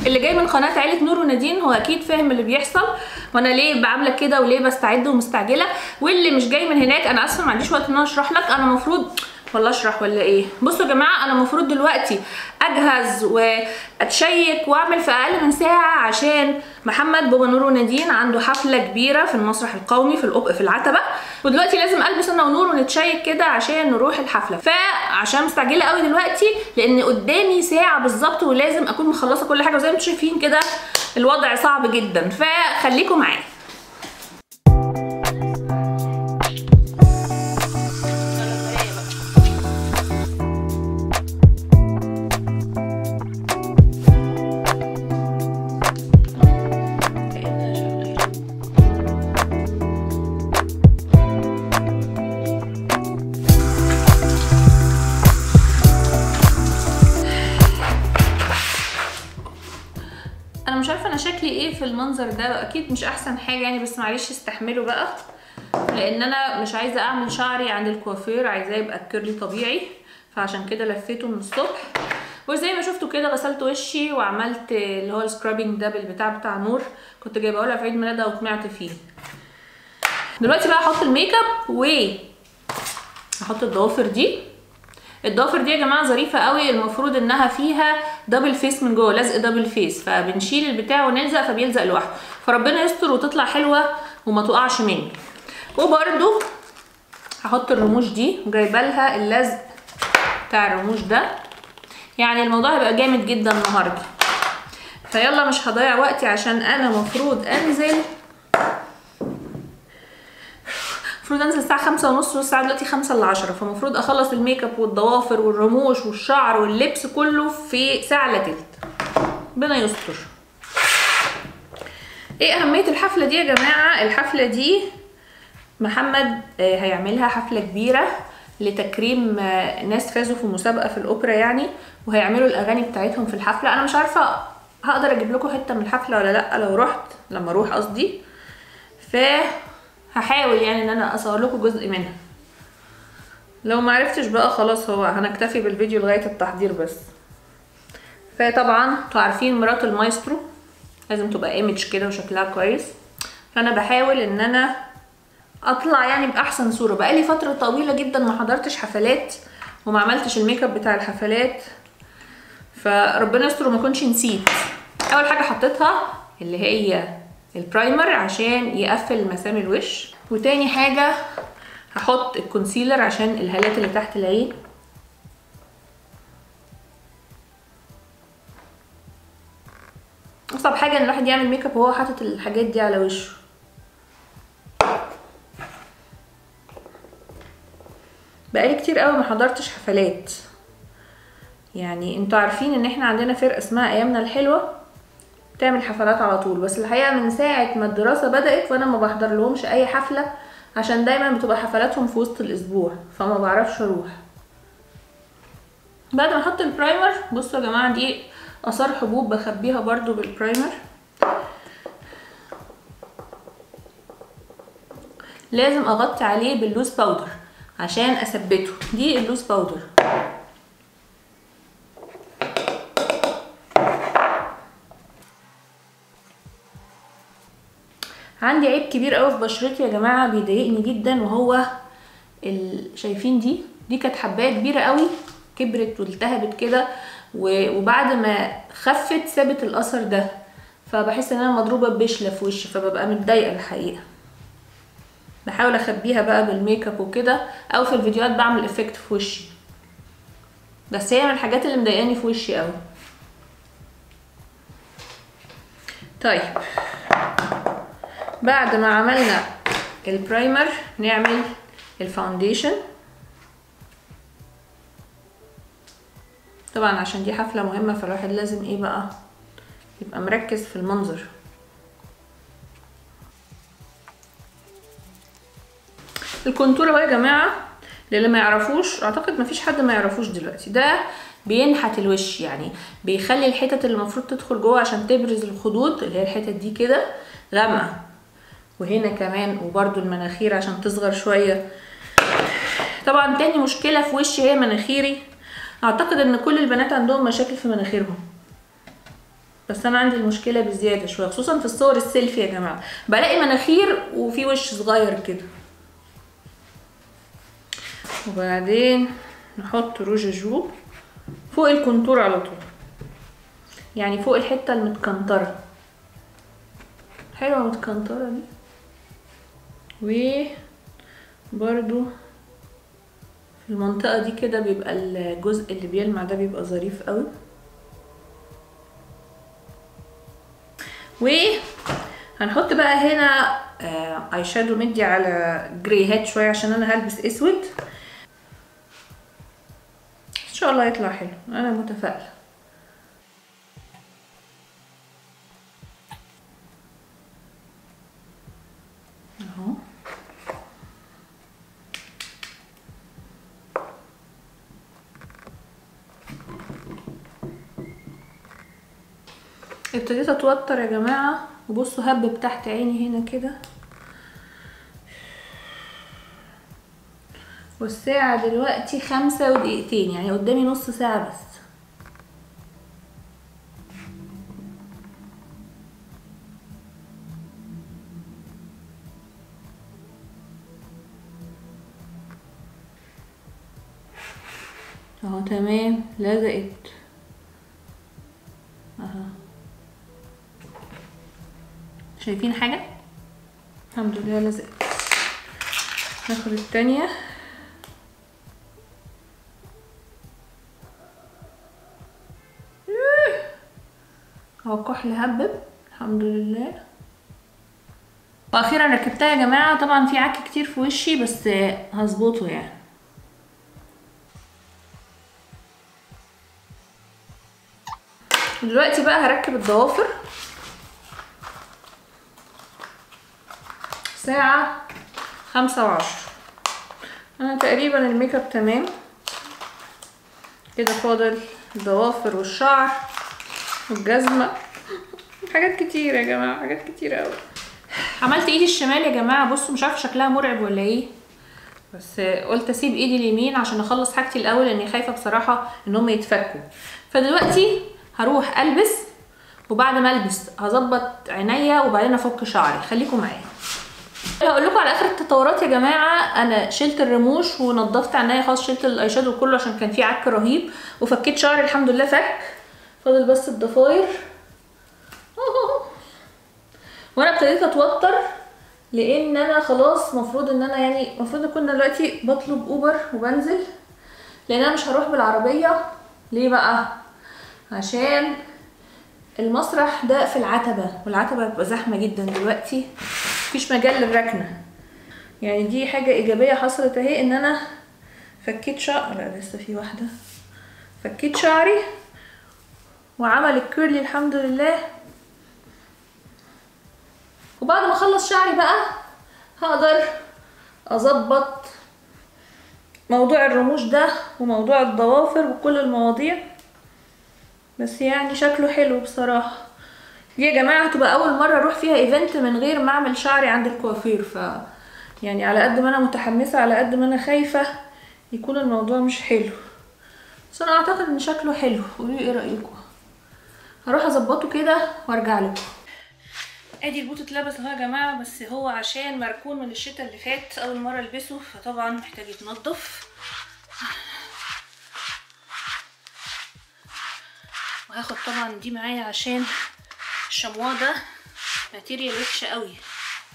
اللي جاي من قناه عيله نور ونادين هو اكيد فاهم اللي بيحصل وانا ليه بعمل كده وليه بستعد ومستعجله، واللي مش جاي من هناك انا اسفه ما عنديش وقت ان انا اشرح لك. انا المفروض ولا اشرح ولا ايه؟ بصوا يا جماعه، انا المفروض دلوقتي اجهز واتشيك واعمل في اقل من ساعه عشان محمد بابا نور ونادين عنده حفله كبيره في المسرح القومي في العتبه، ودلوقتي لازم البس انا ونور ونتشيك كده عشان نروح الحفله. فعشان مستعجله قوي دلوقتي لان قدامي ساعه بالظبط ولازم اكون مخلصه كل حاجه، وزي ما انتم شايفين كده الوضع صعب جدا، فخليكم معايا. انا مش عارفه انا شكلي ايه في المنظر ده، اكيد مش احسن حاجه يعني، بس معلش استحملوا بقى، لان انا مش عايزه اعمل شعري عند الكوافير، عايزاه يبقى كيرلي طبيعي، فعشان كده لفيته من الصبح. وزي ما شفتوا كده غسلت وشي وعملت اللي هو السكرابنج ده بتاع نور، كنت جايبه لها في عيد ميلادها وطمعت فيه. دلوقتي بقى هحط الميك اب هحط الضوافر دي. الضوافر دي يا جماعه ظريفه قوي، المفروض انها فيها دبل فيس من جوه، لزق دبل فيس، فبنشيل البتاع ونلزق فبيلزق لوحده، فربنا يستر وتطلع حلوه وما تقعش مني. وبرده هحط الرموش دي، وجايبه لها اللزق بتاع الرموش ده، يعني الموضوع هيبقى جامد جدا النهارده. فيلا مش هضيع وقتي عشان انا المفروض انزل الساعة 5:30 والساعة دلوقتي 5:50، فالمفروض اخلص الميك اب والضوافر والرموش والشعر واللبس كله في ساعة الا تلت. ربنا يستر. ايه اهمية الحفلة دي يا جماعة؟ الحفلة دي محمد هيعملها حفلة كبيرة لتكريم ناس فازوا في مسابقة في الاوبرا يعني، وهيعملوا الاغاني بتاعتهم في الحفلة. انا مش عارفة هقدر اجيب لكم حتة من الحفلة ولا لا لما اروح قصدي، هحاول يعني ان انا اصور لكم جزء منها. لو ما عرفتش بقى خلاص هو هنكتفي بالفيديو لغايه التحضير بس. فطبعا انتوا عارفين مرات المايسترو لازم تبقى ايمج كده وشكلها كويس، فانا بحاول ان انا اطلع يعني باحسن صوره. بقالي فتره طويله جدا ما حضرتش حفلات وما عملتش الميك اب بتاع الحفلات، فربنا يستر وما كنتش نسيت. اول حاجه حطيتها اللي هي البرايمر عشان يقفل مسام الوش، وتاني حاجه هحط الكونسيلر عشان الهالات اللي تحت العين. اصعب حاجه ان الواحد يعمل ميك اب وهو حاطط الحاجات دي على وشه. بقالي كتير قوي ما حضرتش حفلات، يعني انتوا عارفين ان احنا عندنا فرقه اسمها ايامنا الحلوه بتعمل حفلات على طول، بس الحقيقه من ساعه ما الدراسه بدات وانا ما بحضر لهمش اي حفله، عشان دايما بتبقى حفلاتهم في وسط الاسبوع فما بعرفش اروح. بعد ما احط البرايمر، بصوا يا جماعه دي اثار حبوب بخبيها برضو بالبرايمر. لازم اغطي عليه باللوز باودر عشان اثبته. دي اللوز باودر. عندي عيب كبير قوي في بشرتي يا جماعه بيضايقني جدا، وهو شايفين دي كانت حبايه كبيره قوي كبرت والتهبت كده، وبعد ما خفت سابت الاثر ده، فبحس ان انا مضروبه ببشله في وشي، فببقى متضايقه الحقيقه. بحاول اخبيها بقى بالميك اب وكده، او في الفيديوهات بعمل افكت في وشي، بس هي من الحاجات اللي مضايقاني في وشي قوي. طيب بعد ما عملنا البرايمر نعمل الفاونديشن. طبعا عشان دي حفلة مهمة فالواحد لازم ايه بقى يبقى مركز في المنظر. الكونتور بقى يا جماعة للي ما يعرفوش، اعتقد مفيش حد ما يعرفوش دلوقتي، ده بينحت الوش، يعني بيخلي الحتت اللي المفروض تدخل جوه عشان تبرز الخدود اللي هي الحتت دي كده غامقة، وهنا كمان، وبرده المناخير عشان تصغر شوية. طبعا تاني مشكلة في وشي هي مناخيري، اعتقد ان كل البنات عندهم مشاكل في مناخيرهم. بس انا عندي المشكله بزياده شويه، خصوصا في الصور السيلفي يا جماعه، بلاقي مناخير وفي وش صغير كده. وبعدين نحط روج جو فوق الكونتور على طول، يعني فوق الحته المتكنتره. حلوه متكنتره دي. وبرده في المنطقه دي كده بيبقى الجزء اللي بيلمع ده بيبقى ظريف قوي. وهنحط بقى هنا اي شادو مدي على جريهات شويه عشان انا هلبس اسود. ان شاء الله يطلع حلو، انا متفائله. اهو ابتديت اتوتر يا جماعه، وبصوا هبب تحت عيني هنا كده. والساعه دلوقتي 5 ودقيقتين، يعني قدامي نص ساعه بس. اهو تمام لزقت اهو. شايفين حاجه؟ الحمد لله لزقت. ناخد التانية. اهو كحل هبب الحمد لله. واخيرا ركبتها يا جماعه. طبعا في عك كتير في وشي بس هظبطه يعني. دلوقتي بقى هركب الضوافر. ساعة 5:10. انا تقريبا الميك اب تمام كده، فاضل الضوافر والشعر والجزمة. حاجات كتير يا جماعة، حاجات كتير قوي. عملت ايدي الشمال يا جماعة، بصوا مش عارفة شكلها مرعب ولا ايه، بس قلت اسيب ايدي اليمين عشان اخلص حاجتي الاول، لاني خايفة بصراحة ان هم يتفكوا. فدلوقتي هروح البس، وبعد ما البس هظبط عينيا وبعدين افك شعري. خليكم معايا. هقول لكم على اخر التطورات يا جماعه. انا شلت الرموش ونضفت عينيا خالص، شلت الاي شادو كله عشان كان فيه عك رهيب، وفكيت شعري الحمد لله فك. فاضل بس الضفاير. وانا ابتديت اتوتر لان انا خلاص مفروض ان انا يعني المفروض اكون دلوقتي بطلب اوبر وبنزل، لان انا مش هروح بالعربيه. ليه بقى؟ عشان المسرح ده في العتبه، والعتبه بتبقى زحمه جدا دلوقتي، مفيش مجال للركنه. يعني دي حاجه ايجابيه حصلت اهي، ان انا فكيت شعر. لا لسه في واحده. فكيت شعري وعمل الكيرلي الحمد لله. وبعد ما اخلص شعري بقى هقدر اظبط موضوع الرموش ده وموضوع الضوافر وكل المواضيع. بس يعني شكله حلو بصراحه. دي يا جماعه هتبقى اول مره اروح فيها ايفنت من غير ما اعمل شعري عند الكوافير، ف يعني على قد ما انا متحمسه على قد ما انا خايفه يكون الموضوع مش حلو، بس انا اعتقد ان شكله حلو. قولوا ايه رايكم؟ هروح اظبطه كده وارجع لكم. ادي البوت اتلبس اهو يا جماعه، بس هو عشان مركون من الشتاء اللي فات اول مره البسه، فطبعا محتاج يتنضف. وهاخد طبعا دي معايا عشان الشمواه ده ماتيريال وحشه قوي،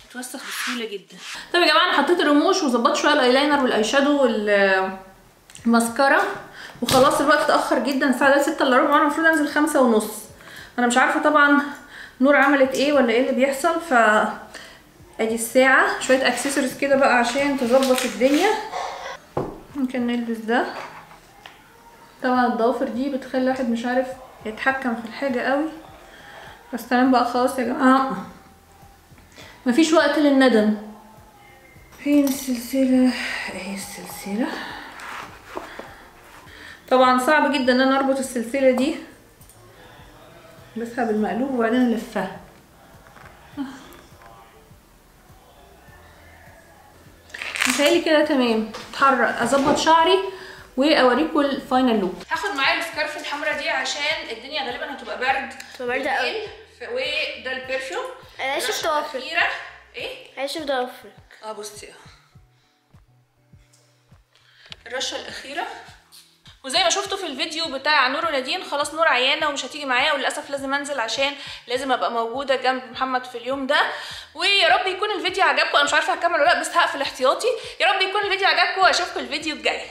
بتتوسخ بسهوله جدا. طب يا جماعه انا حطيت الرموش وظبطت شويه الايلاينر والاي شادو والماسكارا، وخلاص الوقت اتاخر جدا. الساعه دلوقتي 6:15 وانا المفروض انزل 5:30. انا مش عارفه طبعا نور عملت ايه ولا ايه اللي بيحصل. ف ادي الساعه، شويه اكسسوارز كده بقى عشان تظبط الدنيا. ممكن نلبس ده. طبعا الضوافر دي بتخلي الواحد مش عارف يتحكم في الحاجه قوي. بس تمام بقى خلاص يا جماعه، مفيش وقت للندم. فين السلسله؟ اهي السلسله. طبعا صعب جدا ان انا اربط السلسله دي، بسها بالمقلوب وبعدين الفها. متهيألي كده تمام. اتحرك اظبط شعري واوريكم الفاينل لوك. هاخد معايا السكارف الحمراء دي عشان الدنيا غالبا هتبقى برد قوي. وده البرفيوم. انا شفت ضوافرك. ايه؟ انا شفت ضوافرك. بصي الرشه الاخيره. وزي ما شفتوا في الفيديو بتاع نور ونادين، خلاص نور عيانه ومش هتيجي معايا، وللاسف لازم انزل عشان لازم ابقى موجوده جنب محمد في اليوم ده. ويا رب يكون الفيديو عجبكم. انا مش عارفه هكمل ولا لا، بس هقفل احتياطي. يا رب يكون الفيديو عجبكم واشوفكم الفيديو الجاي.